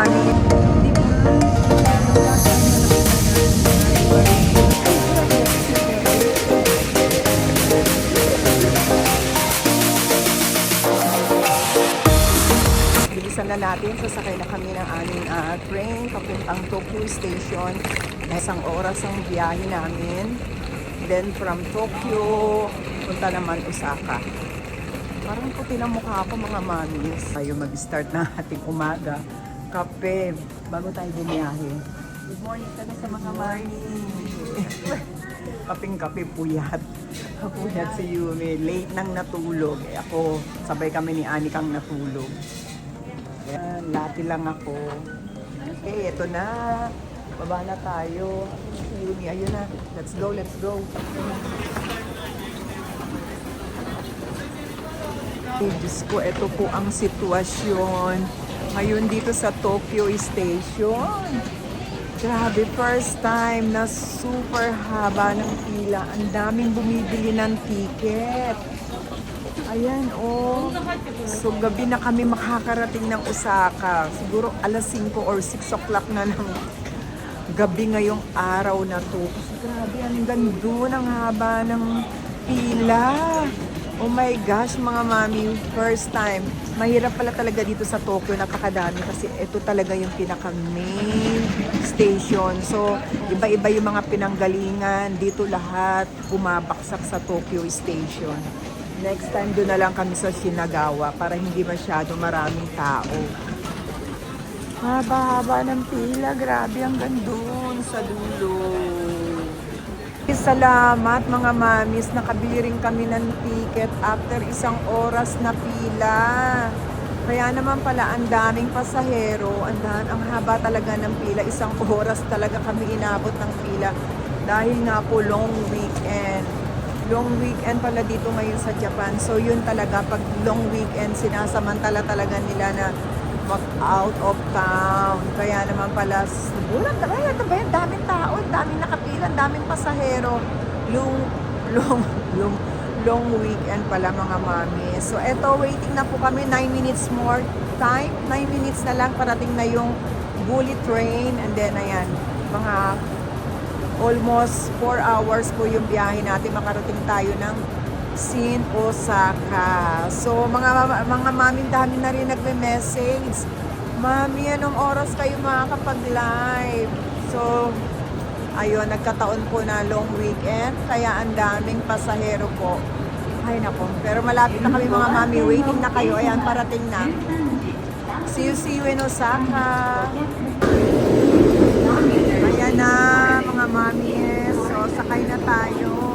mami. Di ba? Bilisan na natin, sasakay na kami ng aming train papuntang Tokyo Station. Isang oras ang biyahe namin. Then from Tokyo, punta naman Osaka. Parang puti ng mukha ako mga mamis. Tayo mag-start na ating umaga. Kape, bago tayo bumiyahe. Good morning talaga sa mga mamis. Kaping-kape, puyat. Puyat si Yumi. Late nang natulog. Ako, sabay kami ni Ani kang natulog. Lati lang ako. Okay, eto na. Baba na tayo. Si Yumi, ayun na. Let's go, let's go. Diyos ko, ito po ang sitwasyon ngayon dito sa Tokyo Station. Grabe, first time na super haba ng pila. Ang daming bumibili ng ticket. Ayan, oh. So, gabi na kami makakarating ng Osaka. Siguro alas 5 or 6 o'clock na ng gabi ngayong araw na to. Kasi grabe, ang gando ng haba ng pila. Oh my gosh, mga mami, first time. Mahirap pala talaga dito sa Tokyo, napakadami kasi ito talaga yung pinaka-main station. So, iba-iba yung mga pinanggalingan. Dito lahat bumabaksak sa Tokyo Station. Next time, doon na lang kami sa Shinagawa para hindi masyado maraming tao. Haba-haba ng pila. Grabe, ang gandun sa dulo. Salamat mga mamis, nakabili rin kami ng ticket after isang oras na pila. Kaya naman pala ang daming pasahero, ang haba talaga ng pila. Isang oras talaga kami inabot ng pila dahil nga po long weekend. Long weekend pala dito ngayon sa Japan. So yun talaga, pag long weekend, sinasamantala talaga nila na out of town. Kaya naman pala, bulan talaga, ito ba yan? Daming tao, daming nakapila, daming pasahero. Long weekend pala mga mami. So eto, waiting na po kami, 9 minutes more time. 9 minutes na lang, parating na yung bullet train. And then ayan, mga almost 4 hours po yung biyahe natin. Makarating tayo ng Shin Osaka. So mga mami, dami na rin nagme-message. Mami, anong oras kayo makakapag-live? So ayun, nagkataon po na long weekend, kaya ang daming pasahero po. Ay nako, pero malapit na kami mga mami, waiting na kayo. Ayan, parating na. See you in Osaka. Ayan na mga mami. So sakay na tayo.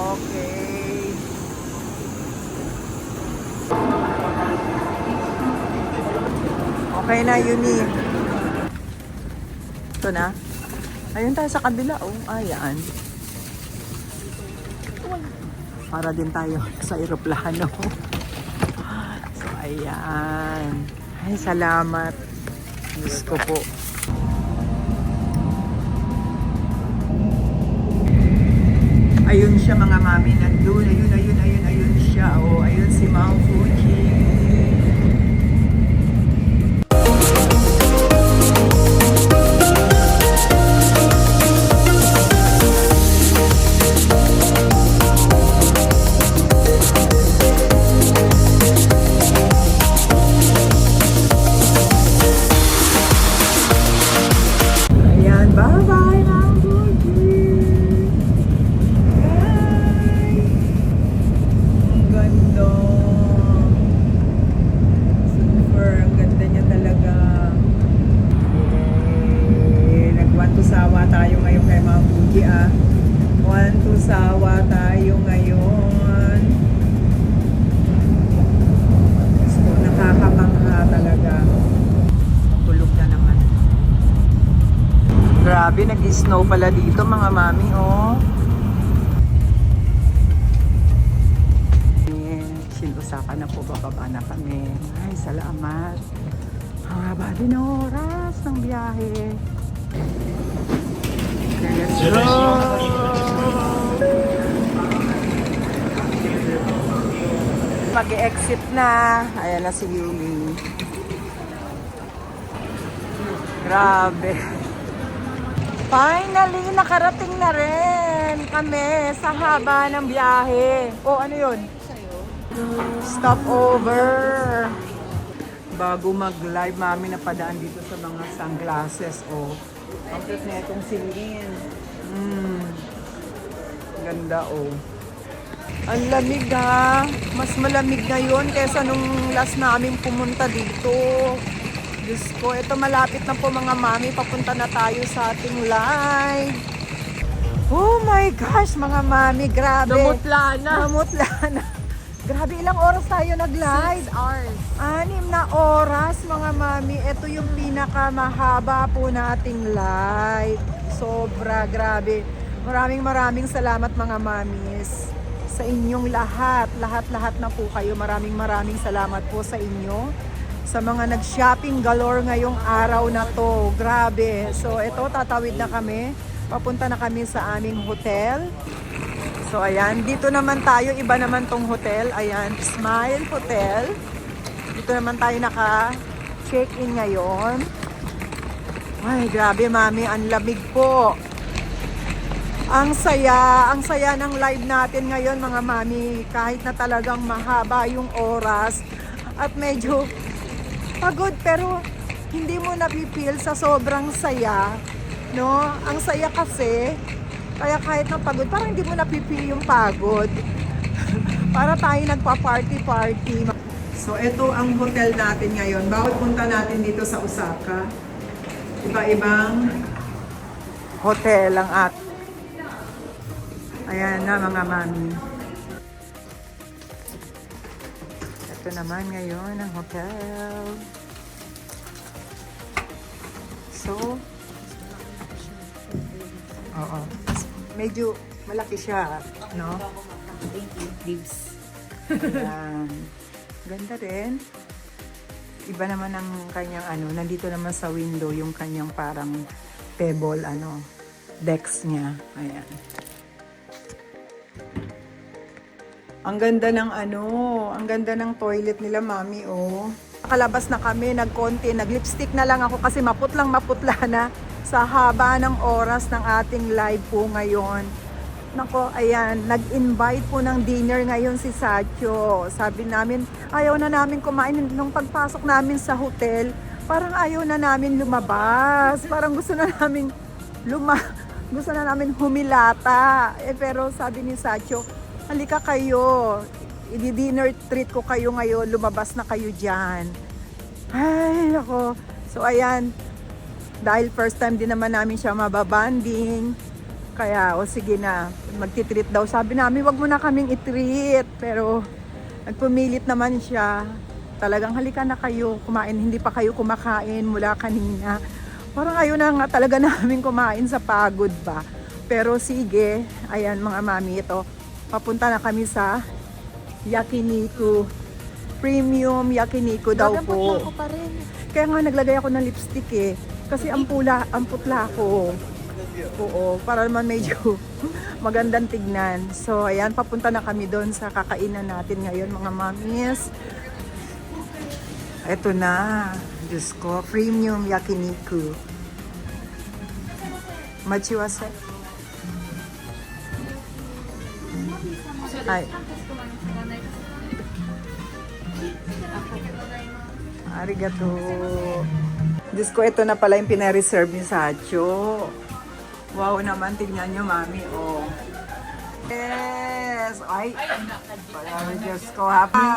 Okay. Okay na, Yumi. Ito na. Ayun tayo sa kabila. Oh, ayan. Para din tayo sa aeroplano. So, ayan. Ay, salamat. Diyos ko po. Ayun siya mga mami, nandun, ayun siya, oh, ayun si Mount Fuji. Ayan, bye-bye Mount Fuji. Sawa tayo ngayon kay Mount Fuji sawa tayo ngayon. So, nakakapangha talaga. Tulog na naman. Grabe, nag-snow pala dito mga mami, oh. Shin Osaka na po, bababa na kami. Ay, salamat. Haba din ang oras ng biyahe. Let's go! mag-exit na. Ayan na si Lily. Grabe. Finally, nakarating na rin kami sa haba ng biyahe. Oh, ano yun? Stopover. Bago mag-live, mami napadaan dito sa mga sunglasses. Oh, ang cute na itong silin. Ganda, oh. Ang lamig ha. Mas malamig ngayon kaysa nung last namin pumunta dito. Diyos ko, ito malapit na po mga mami. Papunta na tayo sa ating live. Oh my gosh, mga mami. Grabe. Namutla na. Namutla na. Grabe, ilang oras tayo nag-live? 6 hours. 6 na oras, mga mami. Ito yung pinakamahaba po nating live. Sobra, grabe. Maraming salamat mga mamis sa inyong lahat. Lahat na po kayo. Maraming salamat po sa inyo. Sa mga nag-shopping galore ngayong araw na to. Grabe. So, ito, tatawid na kami. Papunta na kami sa aming hotel. So, ayan. Dito naman tayo. Iba naman tong hotel. Ayan. Smile Hotel. Dito naman tayo naka-check-in ngayon. Ay, grabe, mami. Ang lamig po. Ang saya ng live natin ngayon, mga mami. Kahit na talagang mahaba yung oras at medyo pagod, pero hindi mo napipil sa sobrang saya, no? Ang saya kasi, kaya kahit na pagod, parang hindi mo napipil yung pagod. Para tayo nagpa-party. So, ito ang hotel natin ngayon. Bawat punta natin dito sa Osaka, iba-ibang hotel ang at. Ayan na mga mami. Ito naman ngayon ang hotel. So, oo. Medyo malaki siya, no? Thank you, Dibs. Ayan. Ganda rin. Iba naman ang kanyang nandito naman sa window yung kanyang parang pebble, decks niya. Ayan. Ang ganda ng ang ganda ng toilet nila, mami, oh. Nakalabas na kami, nag-lipstick na lang ako kasi maputla na sa haba ng oras ng ating live po ngayon. Nako, ayan, nag-invite po ng dinner ngayon si Sacho. Sabi namin, ayaw na namin kumain nung pagpasok namin sa hotel. Parang ayaw na namin lumabas. Parang gusto na namin humilata. Pero sabi ni Sacho, halika kayo, i-dinner treat ko kayo ngayon, lumabas na kayo dyan. Ay, ako. So, ayan, dahil first time din naman namin siya mababanding, kaya, sige na, magtitreat daw. Sabi namin, wag mo na kaming itreat. Pero, nagpumilit naman siya. Talagang halika na kayo, kumain. Hindi pa kayo kumakain mula kanina. Parang ayaw na nga talaga namin kumain sa pagod ba. Pero sige, ayan mga mami, ito. Papunta na kami sa Yakiniku. Premium Yakiniku daw po. Ako pa rin. Kaya nga naglagay ako ng lipstick eh. Kasi ang putla ko. Oo, para naman medyo magandang tignan. So, ayan, papunta na kami doon sa kakainan natin ngayon, mga mamis. Ito na. Diyos ko, Premium Yakiniku. Machiwase. Ay. Arigato. Diyos ko, ito na pala yung pina-reserve ni Sacho. Wow naman, tignan nyo, mami. Oh. Yes! Ay! Ay, Diyos ko, happy.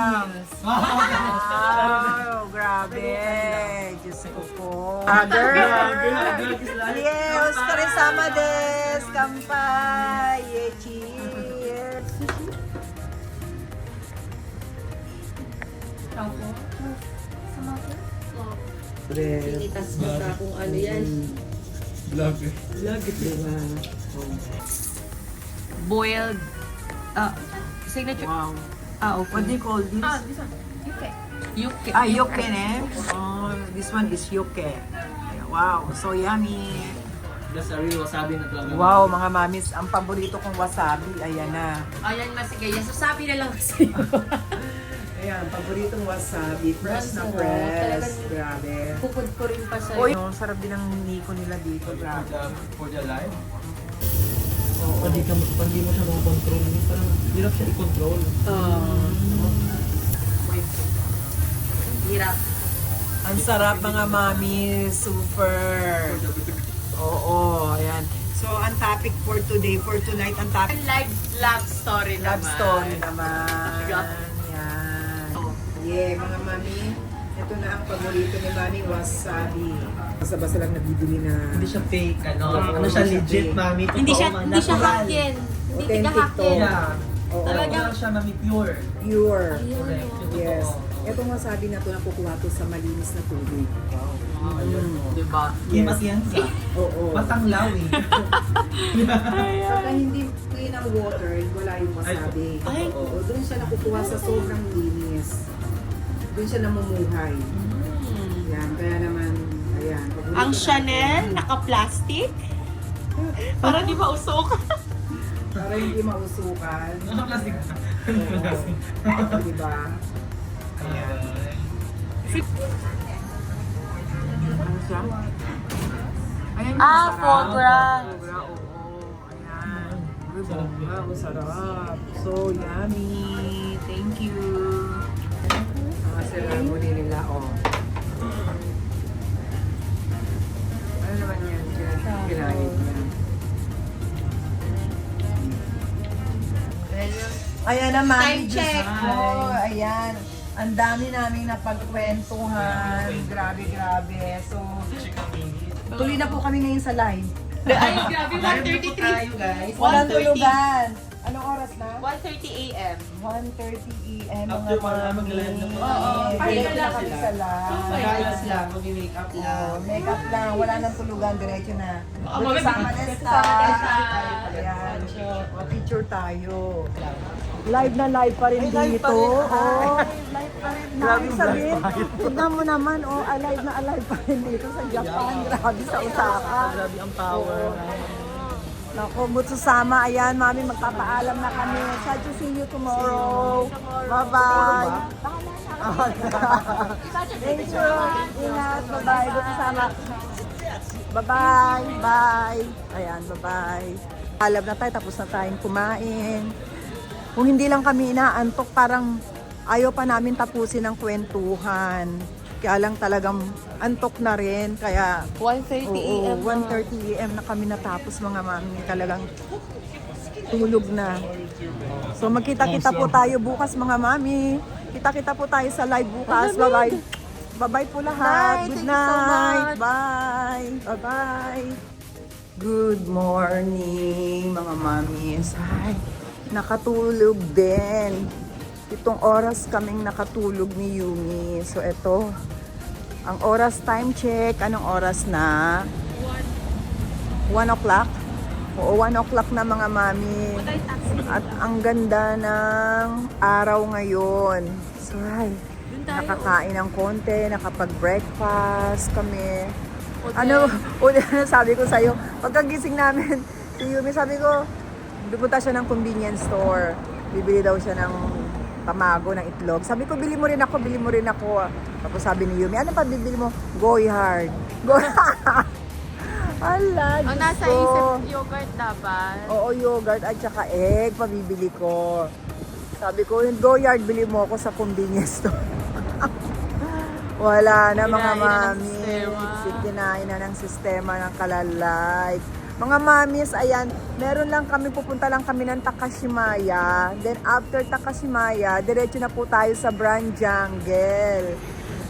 Wow! Grabe! Diyos ko po. Yes! Karisama des! Kampai! Cheers! Pinitas mo sa kung ano yan. Vlog. Diba? Boiled, signature. Wow. Okay. What do you call this? This one. Yuke. Yuke. Ah, yoke eh. Oh, this one is yoke. Wow, so yummy. That's a real wasabi na talaga. Wow, mga mamis, ang paborito kong wasabi. Ayan na. Ayan, mas sige. Yes, so sabi na lang kasi. Ayan, paboritong wasabi. Fresh na Masarap. fresh. Talagang- Grabe. Bukod ko rin pa sa... Uy, sarap din ang niko nila dito. Grabe. For the life. Oo. Pag di mo siya control, parang hirap siya i-control. Hirap. Ang sarap mga mami. Super. Oo, ayan. So, ang topic for today, for tonight, ang topic Live love story love naman. story naman. Yeah. Yan. Yeah, mga mami. Ito na ang paborito ni mami, wasabi. Basta-basta lang nabibili na. Hindi siya fake, ano? Oo, Ano siya hindi siya legit, fake. mami? Hindi siya Totoo, hindi siya natural. hakin. Hindi Authentic tiga to. hakin. Yeah. Oo. Talaga. Talaga siya, mami, pure. Pure. Correct. Yung Yes. totoo. Itong wasabi na to nakukuha to sa malinis na tubig. Diba? Kim Atienza. Oo. Matanglaw eh. Saka hindi clean ang water, wala yung wasabi. Ay. Oo, doon siya nakukuha sa sobrang linis. Doon siya namumuhay. Yan, kaya naman, ayan. paborito Ang natin. Chanel, naka-plastic. Para di ba usok? Para hindi mausukan. Plastic. Oo. Diba? Ayan. Ano siya? Ayan yung Ah, masarap. foie gras. Foie gras, oo. Ayan. Uy, bongga, masarap. So yummy. Thank you. Mga ceremony nila, oh. Ano naman yan? Ginahit niya. Ayan na, Mami Time check. Oh, ayan. Ang dami naming napagkwentuhan. Grabe, grabe. So, tuloy na po kami ngayon sa live. Ay, grabe, 1:33. Tayo, guys. Walang 1:30. tulugan. Anong oras na? 1:30 a.m. 1:30 a.m. After mga wala, mami. mag-live na po. Oo, Diretso pahinga na lang kami sila. sa live. Guys lang, mag-make up lang. Oh, makeup lang. Wala nang tulugan. Diretso na. Oo, Doon sa mamaya- Manesta. sa Manesta. Ayan. Oh, picture tayo. Live na live pa rin Ay, live dito. pa rin. Oh. Live pa rin. Grabe sabihin, tignan mo naman, oh, alive pa rin dito sa Japan. Grabe sa Osaka. Grabe ang power. Naku, Butsusama, ayan, mami, magpapaalam na kami. Sad to see you tomorrow. Bye-bye. Thank you. Ingat, bye-bye, Butsusama. Bye-bye, bye. Ayan, bye-bye. Alam na tayo, tapos na tayong kumain. Kung hindi lang kami inaantok, parang ayaw pa namin tapusin ang kwentuhan. Kaya lang talagang antok na rin. Kaya 1:30 a.m. 1:30 a.m. na kami natapos mga mami. Talagang tulog na. So magkita-kita po tayo bukas mga mami. Kita-kita po tayo sa live bukas. Bye-bye. Bye-bye po lahat. Bye. Good Thank you so night. much. Bye. Bye-bye. Good morning mga mamis. Ay, nakatulog din. Itong oras kaming nakatulog ni Yumi. So eto, ang oras time check. Anong oras na? 1 o'clock? Oo, 1 o'clock na mga mami. At ang ganda ng araw ngayon. So ay, nakakain ng konti, nakapag-breakfast kami. Ano sabi ko sa'yo, pagkagising namin, si Yumi sabi ko, pupunta siya ng convenience store. Bibili daw siya ng tamago, ng itlog. Sabi ko, bili mo rin ako, bili mo rin ako. Tapos sabi ni Yumi, ano pa bibili mo? Goy hard. Ala, Ang Diyos nasa ko. isip, yogurt dapat. Oo, yogurt at saka egg, pabibili ko. Sabi ko, yung Goyard, bili mo ako sa convenience store. Wala na mga Kinain na ng mami. sistema. Kinain na ng sistema ng kalalay. Mga mamis, ayan, meron lang kami, pupunta lang kami ng Takashimaya. Then after Takashimaya, diretso na po tayo sa Brand Jungle.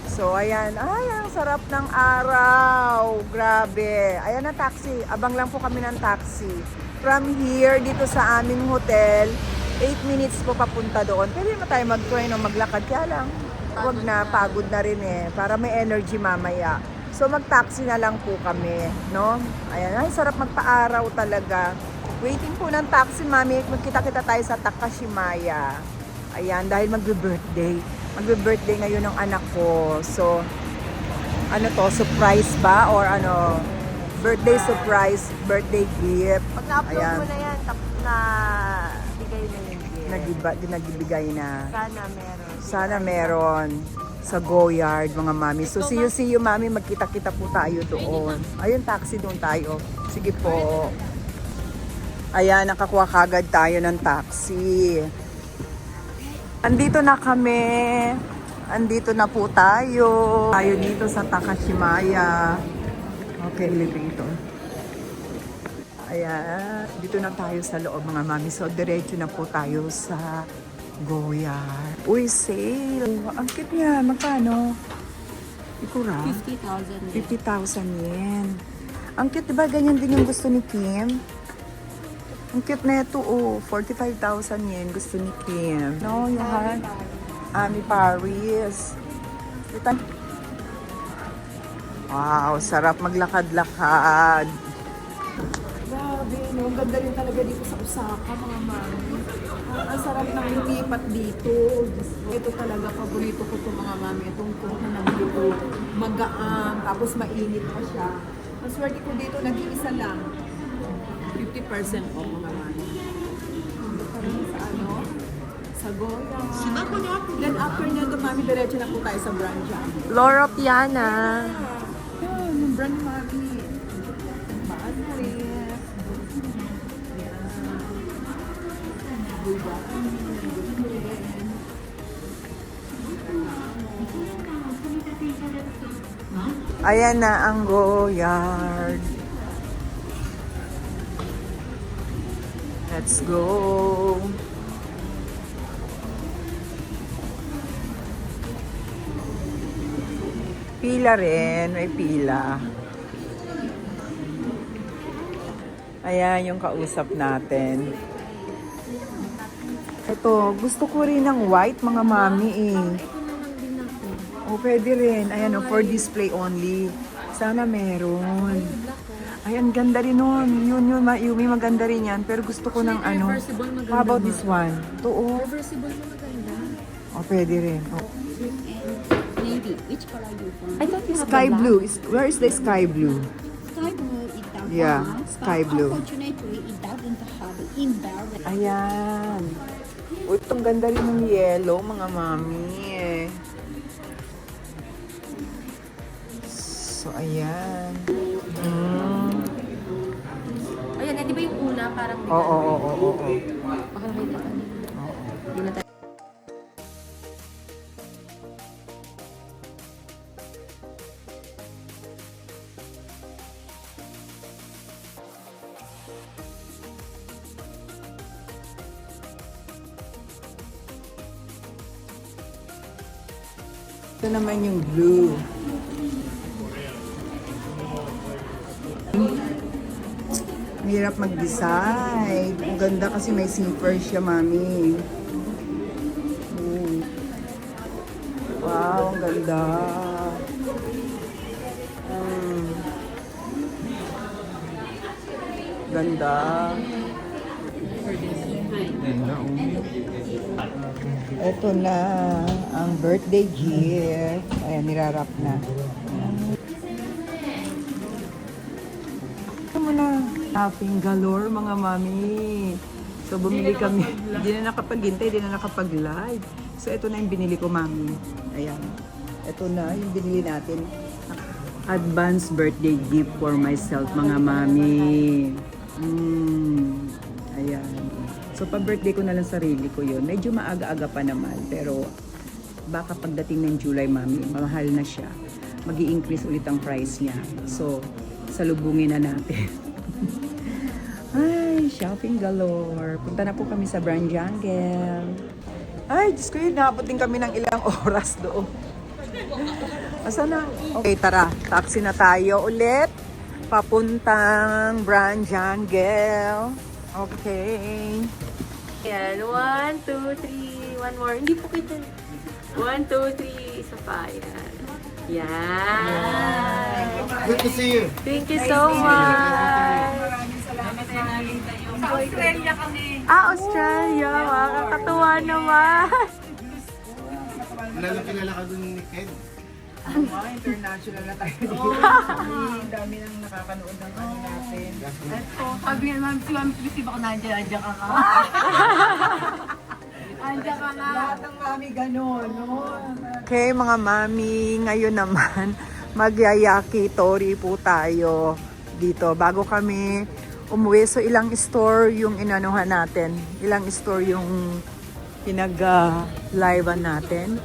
So ayan, ay, ang sarap ng araw. Grabe. Ayan na taxi. Abang lang po kami ng taxi. From here, dito sa aming hotel, 8 minutes po papunta doon. Pwede naman tayo mag-try no, maglakad. Kaya lang, huwag na, pagod na rin eh. Para may energy mamaya. So mag-taxi na lang po kami, no? Ayan, ay sarap magpa-araw talaga. Waiting po ng taxi, mami. Magkita-kita tayo sa Takashimaya. Ayan, dahil magbe-birthday. Magbe-birthday ngayon ng anak ko. So, ano to, surprise ba? Or ano, birthday surprise, birthday gift. Pag na-upload Ayan. mo na yan, na bigay na yung gift. nagbibigay na. Sana meron. Sana meron sa Go Yard, mga mami. So, see you, mami. Magkita-kita po tayo doon. Ayun, taxi doon tayo. Sige po. Ayan, nakakuha kagad tayo ng taxi. Andito na kami. Andito na po tayo. Tayo dito sa Takashimaya. Okay, elevator. Ayan, dito na tayo sa loob, mga mami. So, diretso na po tayo sa Go Yard. Uy, sale. Ang cute niya. Magkano? Ikura? 50,000. 50,000 yen. Ang cute, diba? Ganyan din yung gusto ni Kim. Ang cute na ito, oh. 45,000 yen gusto ni Kim. No, yan. Ami Paris. Wow, sarap maglakad-lakad. Grabe, no? Ang ganda rin talaga dito sa Osaka, mga mami. Ang sarap ng lumipat dito. Ito talaga, paborito ko itong mga mami. Itong kuha ng dito. Magaang, tapos mainit pa siya. Ang swerte ko dito, nag-iisa lang. 50% off, mga mami. Dito kami sa ano? Sa Goya. Then after nito, mami, diretso na po tayo sa brand dyan. Loro Piana. Yan, yung brand mami. Baadres. Ayan na ang Go Yard. Let's go. Pila rin, may pila. Ayan yung kausap natin. Ito, gusto ko rin ng white, mga mami eh. O, pwede rin. Ayan o, for display only. Sana meron. Ay, ang ganda rin nun. Yun, Yumi, maganda rin yan. Pero gusto ko ng ano. How about this one? Ito o. Reversible na maganda. O, pwede rin. O. Navy. Which color you want? I thought you have Sky the black. blue. Where is the sky blue? Sky blue, it doesn't Yeah, have, sky but blue. Unfortunately, it doesn't have imbalance. Ayan. Uy, itong ganda rin ng yellow, mga mami. So, ayan. Ayan, di ba yung una parang Oo. baka nakita ka nila. Hindi na tayo. Ito naman yung blue. Mahirap mag-decide. Ang ganda kasi may zipper siya, mami. Wow, ang ganda. Ganda. Ito na ang birthday gift. Ayan, nirarap na. Ito mo na. Shopping galore, mga mami. So, bumili kami. Hindi na nakapag-hintay, hindi na nakapag-live. So, ito na yung binili ko, mami. Ayan. Ito na yung binili natin. Advance birthday gift for myself, mga mami. Ayan. So, pa-birthday ko na lang sarili ko yun. Medyo maaga-aga pa naman. Pero, baka pagdating ng July, mami, mahal na siya. Mag-i-increase ulit ang price niya. So, salubungin na natin. Ay, shopping galore. Punta na po kami sa Brand Jungle. Ay, Diyos ko yun, naabot din kami ng ilang oras doon. Asa na? Okay, tara. Taxi na tayo ulit. Papuntang Brand Jungle. Okay. Yan, 1, 2, 3, one more. Hindi po kita. 1, 2, 3, isa pa. Yan. Yan. Good to see you. Thank you so much. Maraming salamat na nakita yung Australia kami. Australia. Makakatuwa naman. Kilala ka dun ni Ken. International na tayo dito. Ang dami nang nakakanood ng ano natin. Sabi nga, ma'am, si Ma'am Christy, baka nandiyan ka ka. Andiyan ka na. Lahat ng mami ganun, no? Okay, mga mami, ngayon naman, magyayaki-tori po tayo dito. Bago kami umuwi, so ilang store yung inanuhan natin. Ilang store yung pinag-livean natin.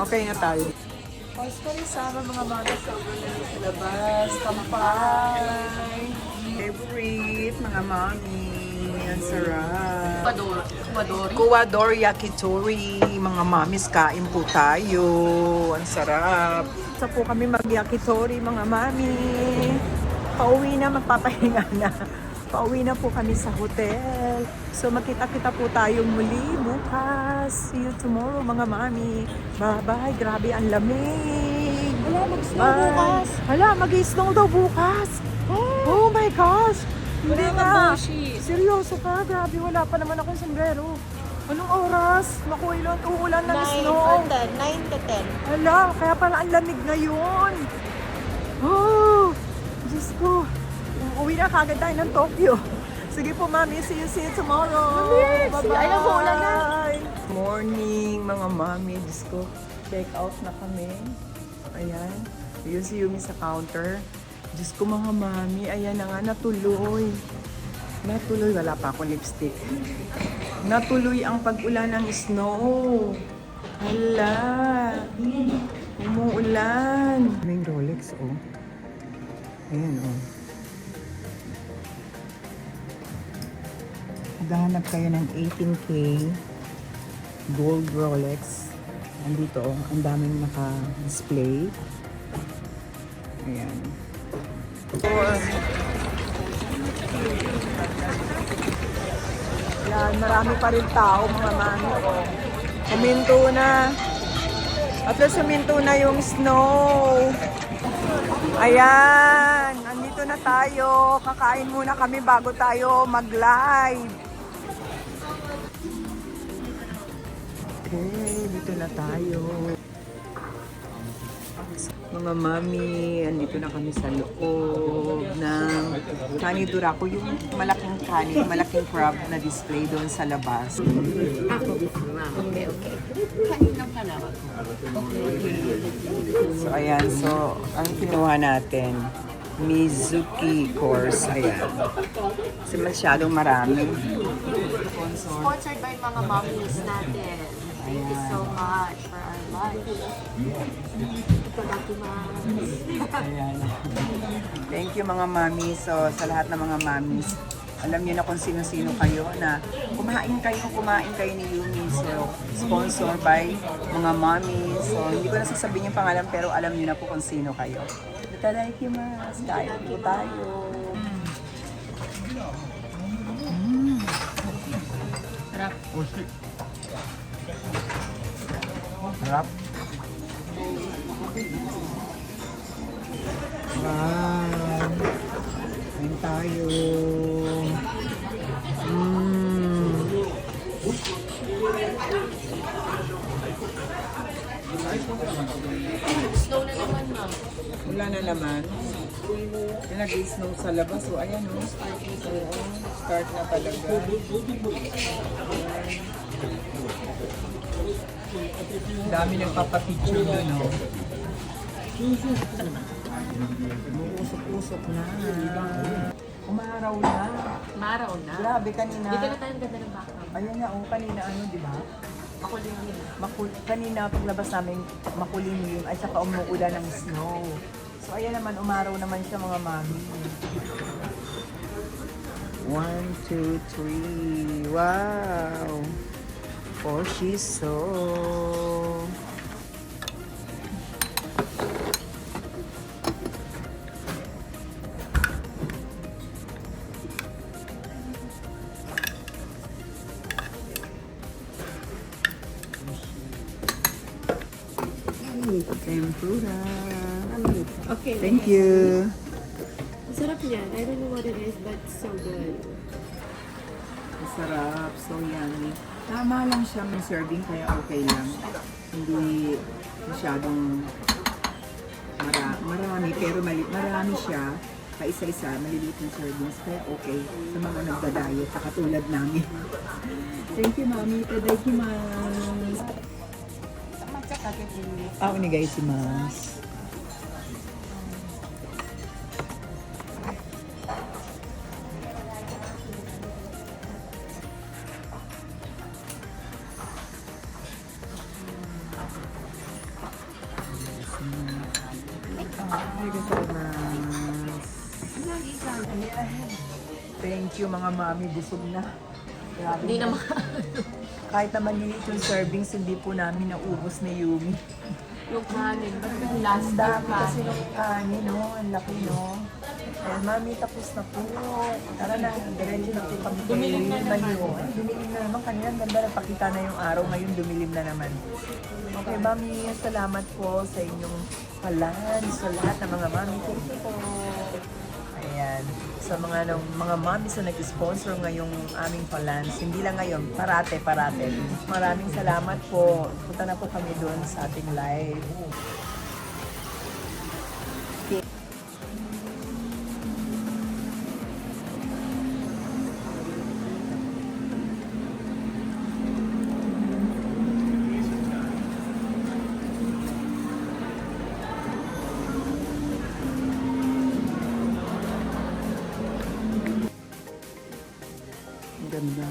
Okay na tayo. Pasko rin sama mga mami sa labas. Kampay! Favorite, mga mami. Ang sarap. Kuwador yakitori. Mga mamis, kain po tayo. Ang sarap. Sa po kami mag-yakitori, mga mami. Pauwi na, magpapahinga na. Pauwi na po kami sa hotel. So makita-kita po tayong muli bukas. See you tomorrow, mga mami. Bye-bye. Grabe, ang lamig. Wala, mag-snow bukas. Hala, mag-snow daw bukas. Oh my gosh. Hindi na. Seryoso ka? Grabe, wala pa naman akong sombrero. Anong oras? Makuilan, uulan ng snow. 9 to 10. Hala, kaya pala ang lamig ngayon. Oh, Diyos ko. Uwi na kagad tayo ng Tokyo. Sige po, mami. See you tomorrow. Bye-bye. Ayaw ko, ulan na. Morning, mga mami. Diyos ko, check out na kami. Ayan. Yung si Yumi sa counter. Diyos ko, mga mami. Ayan na nga, natuloy. Natuloy. Wala pa akong lipstick. Natuloy ang pag-ulan ng snow. Hala. Umuulan. May Rolex, oh. Ayan, oh. Maghahanap kayo ng 18K gold Rolex. Andito, oh, ang daming naka-display. Ayan. Yan, marami pa rin tao, mga mami. Oh. Suminto na. At least suminto na yung snow. Ayan, andito na tayo. Kakain muna kami bago tayo mag-live. Okay, dito na tayo. Mga mami, andito na kami sa loob ng Kanidurako, yung malaking kanin, malaking crab na display doon sa labas. Okay. So, ayan. So, ang kinuha natin, Mizuki course. Ayan. Kasi masyadong marami. Sponsored by mga mommies natin. Thank you so much for our lunch. Ayan. Thank you, mga mami. So, sa lahat ng mga mamis, alam niyo na kung sino-sino kayo na kumain kayo ni Yumi. So, sponsor by mga mami. So, hindi ko na sasabihin yung pangalan pero alam niyo na po kung sino kayo. Itadakimasu. Kain po tayo. Sarap. Sarap. Wow. Kain tayo. Slow na naman, ma'am. Wala na naman. Nag-snow sa labas. So, ayan o. Start na talaga. Dami nagpapapicture doon, no? Usok-usok na. Umaraw na. Maraw na. Grabe, kanina. Dito na tayo ganda ng background. Ayun nga, oh, kanina di ba? Makulimlim. Kanina paglabas namin, makulimlim at saka umuulan ng snow. So ayan naman, umaraw naman siya, mga mami. 1, 2, 3. Wow! Oshiso! Tempura. Okay. Thank you. Ang sarap niyan. I don't know what it is, but so good. Masarap. So yummy. Tama lang siya, may serving kaya okay lang. Hindi masyadong marami pero marami siya. Tsaka isa-isa, maliliit na servings. Kaya okay sa mga nagda-diet na katulad namin. Thank you, Mami. Tadaikimasu. Onegaishimasu. Thank you mga mami, busog na. Grabe Hindi na. naman. Kahit na maliit yung servings, hindi po namin naubos ni Yumi. Yung kanin. Ba't yung last Ang dami time kasi ng kanin, no? Ang laki, no? Eh, mami, tapos na po. Tara na, diretso na po kami. Dumilim na naman. Dumilim na naman. Kanina, ang ganda, nagpakita na yung araw. Ngayon, dumilim na naman. Okay, mami, salamat po sa inyong palan. Sa lahat ng mga mami. Thank you po. Ayan. Sa mga mami sa nag-sponsor ngayong aming palans. Hindi lang ngayon, parate. Maraming salamat po. Punta na po kami doon sa ating live. Ang ganda.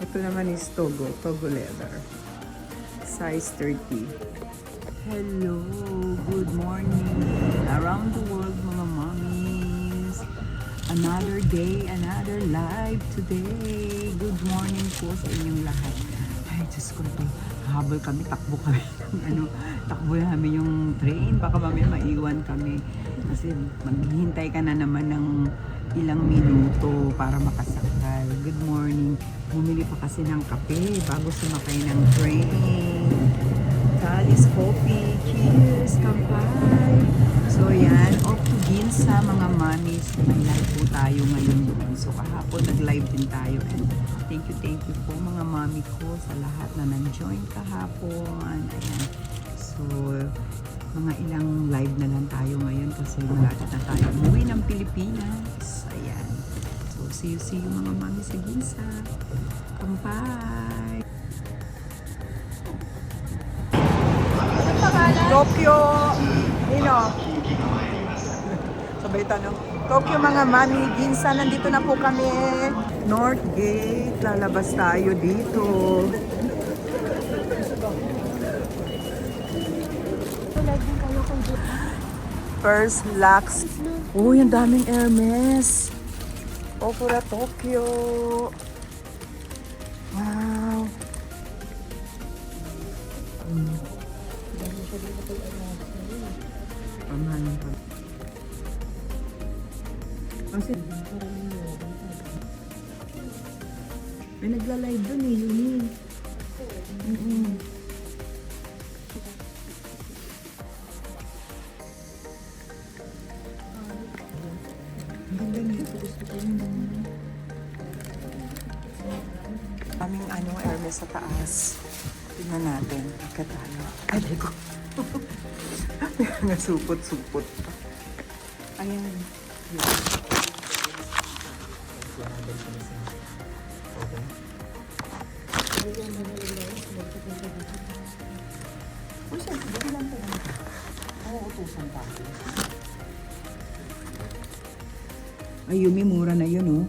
Ito naman is Togo leather. Size 30. Hello, good morning. Around the world mga mommies. Another day, another live today. Good morning po sa inyong lahat. Ay, Diyos ko ito. Habol kami, takbo kami. Takbo namin yung train. Baka mamaya maiwan kami. Kasi maghihintay ka na naman ng ilang minuto para makasakal. Good morning. Bumili pa kasi ng kape bago sumakay ng train. Talis coffee. Cheers! Kampay! So yan, off to Ginza mga mommies. May live po tayo ngayon doon. So kahapon nag-live din tayo. And thank you po mga mami ko sa lahat na nag-join kahapon. Ayan. So, mga ilang live na lang tayo ngayon kasi malapit na tayo umuwi ng Pilipinas. Ayan. So, see you mga mami sa Ginza. Kampay! Tokyo! Nino? Sabay tanong. Tokyo mga mami, Ginza, nandito na po kami. North Gate, lalabas tayo dito. First Lux. Uy, ang daming Hermes. Okura Tokyo. Wow. Pamahalan pa. Kasi may nagla-live doon eh, yun eh. Aming Hermes sa taas. Tingnan natin. Ika tayo. Ay, ko. Nasupot-supot pa. Ayan. Uy, siya, hindi lang po. Oo, utusan pa. Ay, Yumi, mura na yun, oh.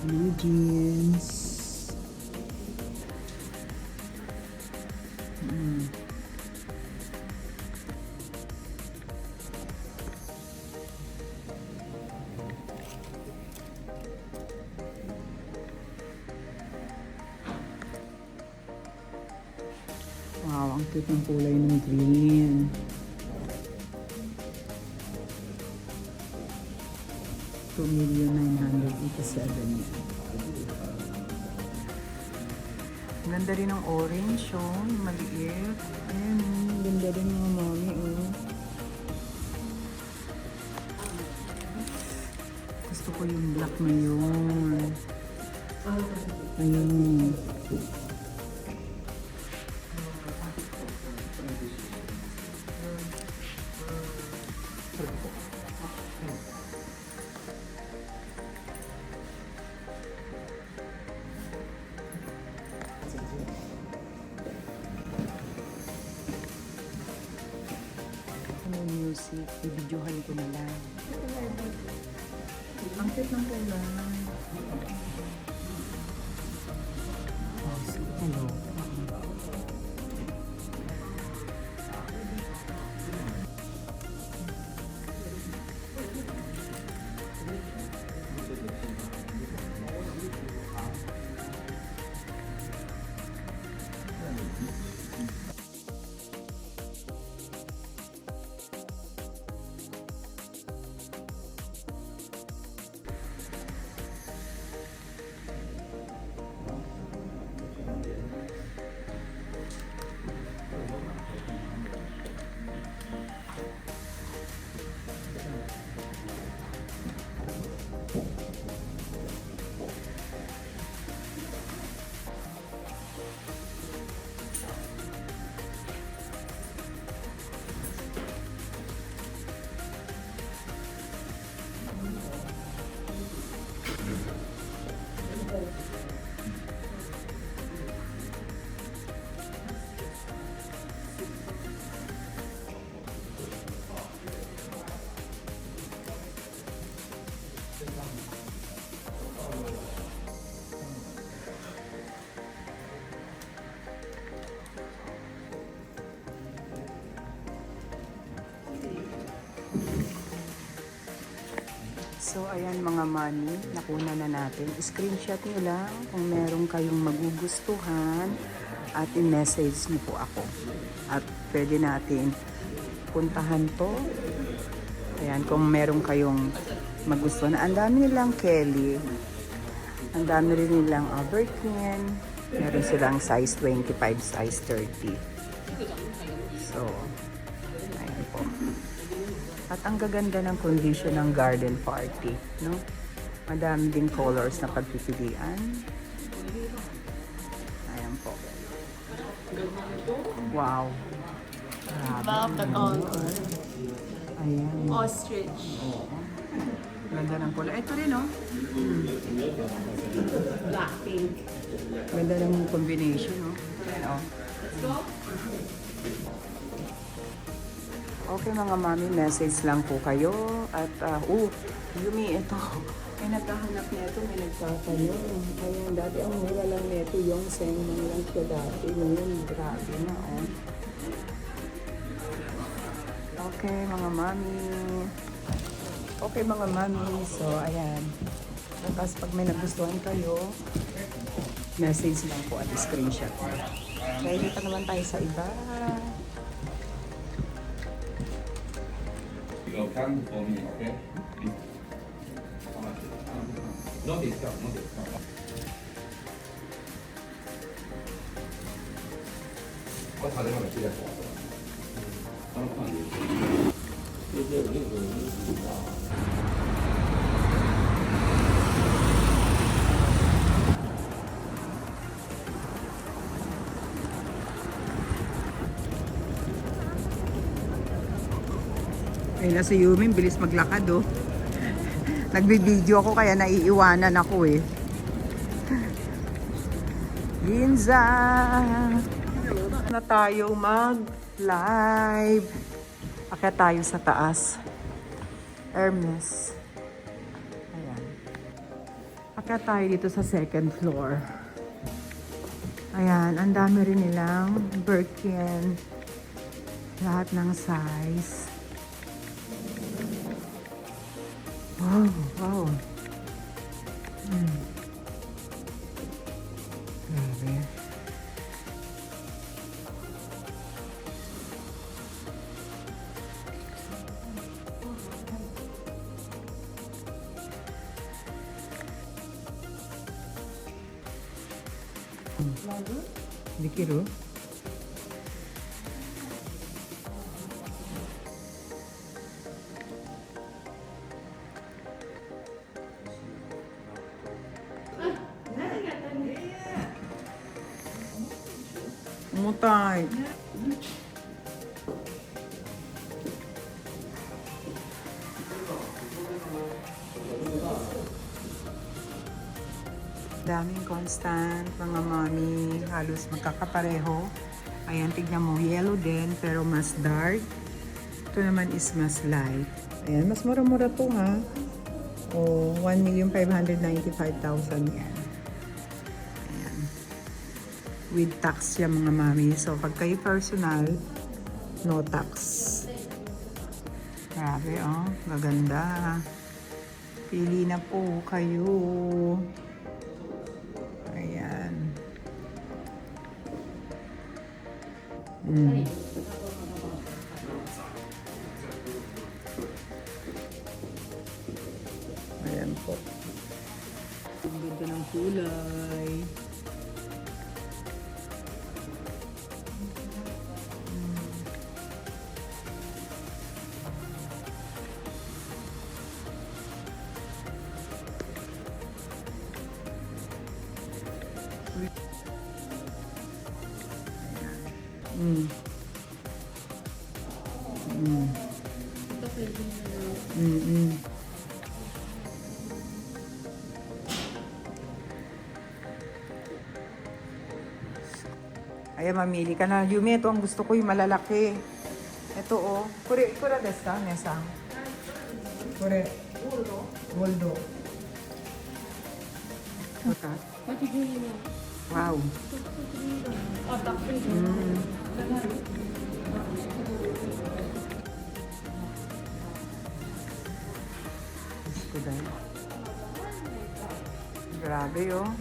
Blue jeans. Wow, ang cute ng kulay ng green. $2,987,000 yan. Ganda rin ng orange, oh. Maliit. Ayan, oh. Ganda rin mga mami, oh. Gusto ko yung black na yun. Ayun. Ano music, i-videohan ko na lang. Ang cute ng kulay. Hello. So, ayan mga mami, nakuna na natin. Screenshot nyo lang kung meron kayong magugustuhan at i-message nyo po ako. At pwede natin puntahan to. Ayan, kung meron kayong magustuhan. Ang dami nilang Kelly. Ang dami rin nilang Abercrombie. Meron silang size 25, size 30. So, ayan po. At ang gaganda ng condition ng garden party, no? Madami ding colors na pagpipilian. Ayan po. Wow. Love the color. Ayan. Ostrich. Ganda ng color. Ito rin, no? Blackpink. Ganda ng combination, no? Ayan, oh. Okay mga mami, message lang po kayo. At, Yumi, ito. May naghahanap nito, may nagtatayo. Ayun, dati ang mura lang nito, yung sengmang lang siya dati. Ngayon, grabe na, oh. Okay mga mami. Okay mga mami, so ayan. Tapos pag may nagustuhan kayo, message lang po at screenshot. Kaya dito naman tayo sa iba. You come for me, okay? No discount, no discount. 다른 거는 필요할 것 같아. 다른 거 아니에요? Ay, nasa Yumin, bilis maglakad, oh. Nagbibideo ako kaya naiiwanan ako, eh. Ginza! Na tayo mag-live. Akya tayo sa taas. Hermes. Ayan. Akyat tayo dito sa second floor. Ayan, ang dami rin nilang Birkin. Lahat ng size. Wow, wow. Grabe. Dikiru. Umutay. Daming constant, mga mami, halos magkakapareho. Ayan, tignan mo, yellow din, pero mas dark. Ito naman is mas light. Ayan, mas mura-mura to ha. O, 1,595,000 yan. Ayan. With tax yan mga mami. So, pag kayo personal, no tax. Grabe oh, gaganda. Pili na po kayo. Ayan. Ayan po. Ang ganda ng kulay. Ayan, mamili ka na. Yumi, ito ang gusto ko, yung malalaki. Ito, oh. Kure desu ka, Nesa? Kure. Goldo. Ito. Wow. Gusto dahil. Grabe, oh.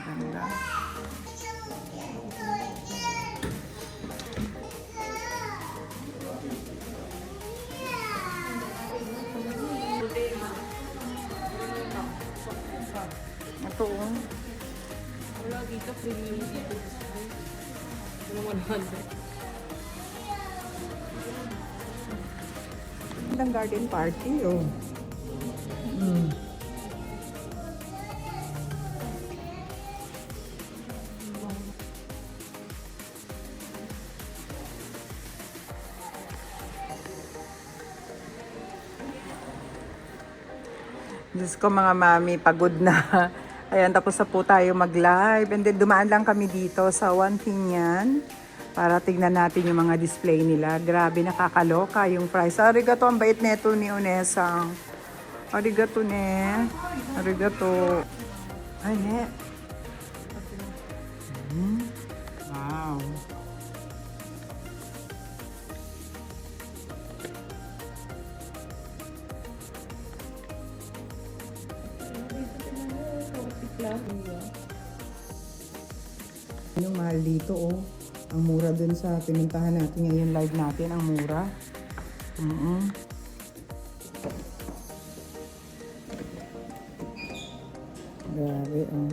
Ganda. Ito, oh. Wala dito, premium dito. Walang 100. Ang garden party, oh. Diyos ko mga mami, pagod na. Ayan, tapos na po tayo mag-live. And then dumaan lang kami dito sa One Pinyan para tignan natin yung mga display nila. Grabe, nakakaloka yung price. Arigato, ang bait neto ni Onesang. Arigato ne. Arigato. Ay, ne. Wow. Yung mahal dito, oh. Ang mura dun sa pinuntahan natin ngayon, live natin, ang mura. Grabe, oh.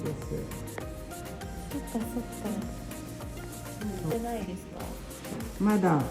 そっかそっか。出ないですか？まだ。あ